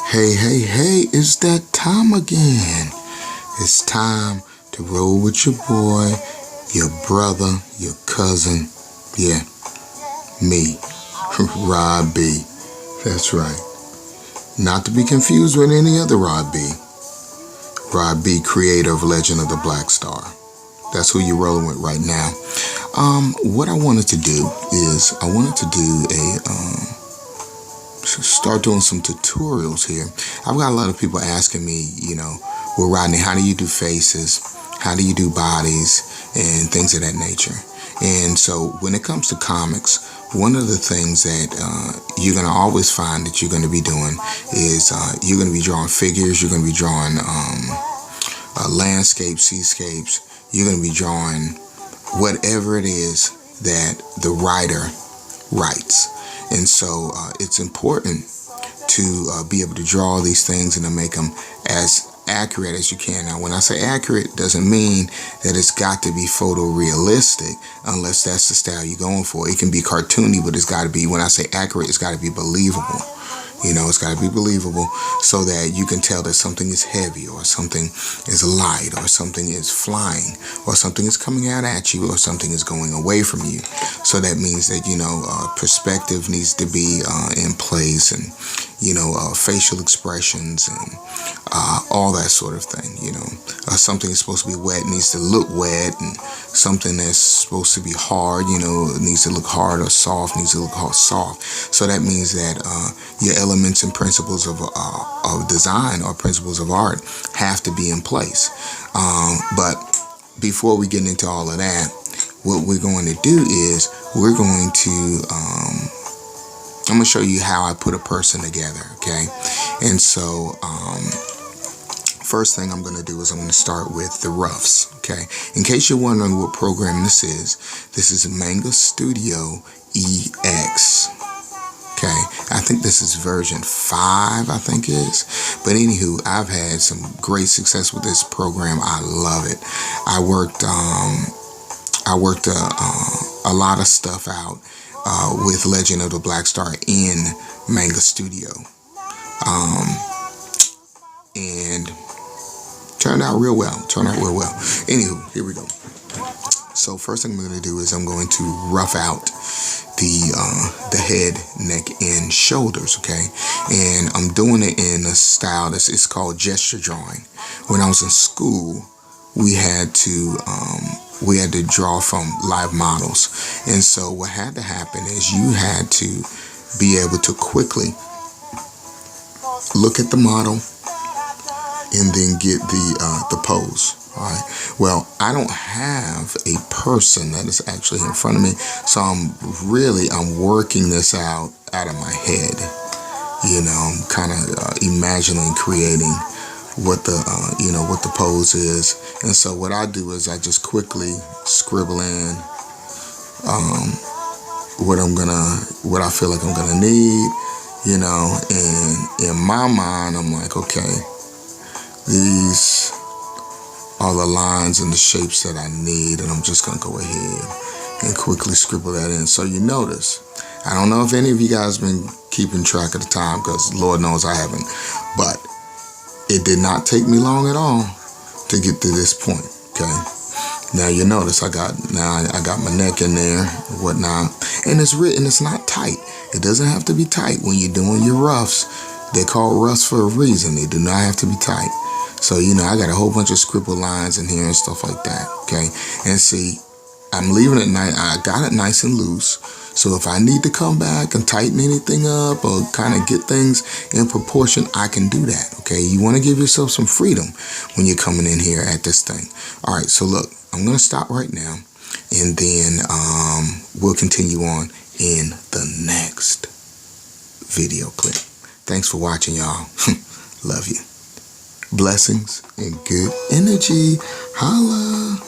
Hey, hey, hey, it's that time again. It's time to roll with your boy, your brother, your cousin, yeah, me, Rod B. That's right. Not to be confused with any other Rod B. Rod B, creator of Legend of the Black Star. That's who you're rolling with right now. What I wanted to do is start doing some tutorials here. I've got a lot of people asking me, well, Rodney, how do you do faces? How do you do bodies and things of that nature? And so when it comes to comics, one of the things that you're going to always find that you're going to be doing is you're going to be drawing figures, you're going to be drawing landscapes, seascapes, you're going to be drawing whatever it is that the writer writes. And so it's important to be able to draw these things and to make them as accurate as you can. Now, when I say accurate, doesn't mean that it's got to be photorealistic unless that's the style you're going for. It can be cartoony, but it's got to be, when I say accurate, it's got to be believable. It's got to be believable so that you can tell that something is heavy or something is light or something is flying or something is coming out at you or something is going away from you. So that means that, perspective needs to be in place, and, facial expressions and all that sort of thing. Something is supposed to be wet needs to look wet, and something that's supposed to be hard, needs to look hard, or soft needs to look soft. So that means that your elements and principles of design or principles of art have to be in place. But before we get into all of that, what we're going to do is we're going to I'm going to show you how I put a person together, okay? And so first thing I'm going to do is I'm going to start with the roughs, okay? In case you're wondering what program this is Manga Studio EX. Okay, I think this is version 5, I think it is. But anywho, I've had some great success with this program. I love it. I worked a lot of stuff out with Legend of the Black Star in Manga Studio. And turned out real well. Anywho, here we go. So first thing I'm going to do is I'm going to rough out the head, neck, and shoulders, okay? And I'm doing it in a style it's called gesture drawing. When I was in school, we had to draw from live models. And so what had to happen is you had to be able to quickly look at the model and then get the pose. All right. Well, I don't have a person that is actually in front of me, so I'm working this out of my head. I'm kind of imagining, creating what the pose is. And so what I do is I just quickly scribble in what I feel like I'm gonna need. And in my mind, I'm like, okay, these are the lines and the shapes that I need, and I'm just gonna go ahead and quickly scribble that in. So you notice, I don't know if any of you guys been keeping track of the time, because Lord knows I haven't, but it did not take me long at all to get to this point. Okay, now you notice I got my neck in there and whatnot, and it's written, it's not tight. It doesn't have to be tight when you're doing your roughs. They're called roughs for a reason. They do not have to be tight. So, I got a whole bunch of scribble lines in here and stuff like that, okay? And see, I'm leaving it nice. I got it nice and loose. So if I need to come back and tighten anything up or kind of get things in proportion, I can do that, okay? You want to give yourself some freedom when you're coming in here at this thing. All right, so look, I'm going to stop right now, and then we'll continue on in the next video clip. Thanks for watching, y'all. Love you. Blessings and good energy. Holla.